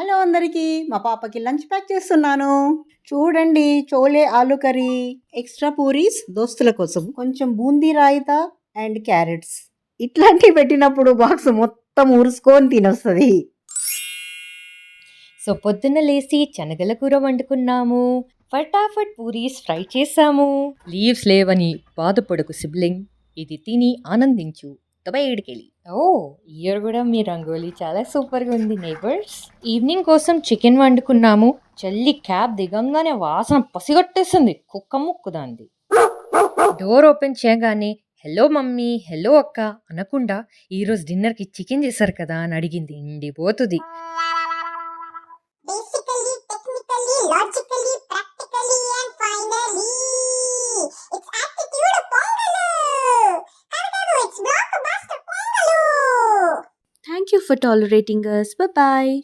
Hello అందరికీ. మా పాపకి లంచ్ ప్యాక్ చేస్తున్నాను. చూడండి, చోలే ఆలు కర్రీ, ఎక్స్ట్రా పూరీస్ దోస్తుల కోసం, కొంచెం బూందీ రాయితా అండ్ క్యారెట్స్. ఇట్లాంటివి పెట్టినప్పుడు బాక్స్ మొత్తం ఊరుసుకొని తినొస్తుంది. సో పొద్దున్న లేసి శనగల కూర వండుకున్నాము. ఫటాఫట్ పూరీస్ ఫ్రై చేసాము. లీవ్స్ లేవని బాధపడకు సిబ్లింగ్, ఇది తిని ఆనందించు. తబేడికెళ్ళి ఓ ఇయర్ కూడా మీ రంగోలీ చాలా సూపర్గా ఉంది నేబర్స్. ఈవినింగ్ కోసం చికెన్ వండుకున్నాము. చల్లి క్యాబ్ దిగంగానే వాసన పసిగట్టేస్తుంది. కుక్క ముక్కుదాంది. డోర్ ఓపెన్ చేయగానే హలో మమ్మీ, హలో అక్క అనకుండా ఈరోజు డిన్నర్కి చికెన్ చేశారు కదా అని అడిగింది. ఇండిపోతుంది. Basically, technically, logically, practically, and finally, it's attitude Pongalu! Karagadu, it's blockbuster Pongalu! Thank you for tolerating us. Bye bye.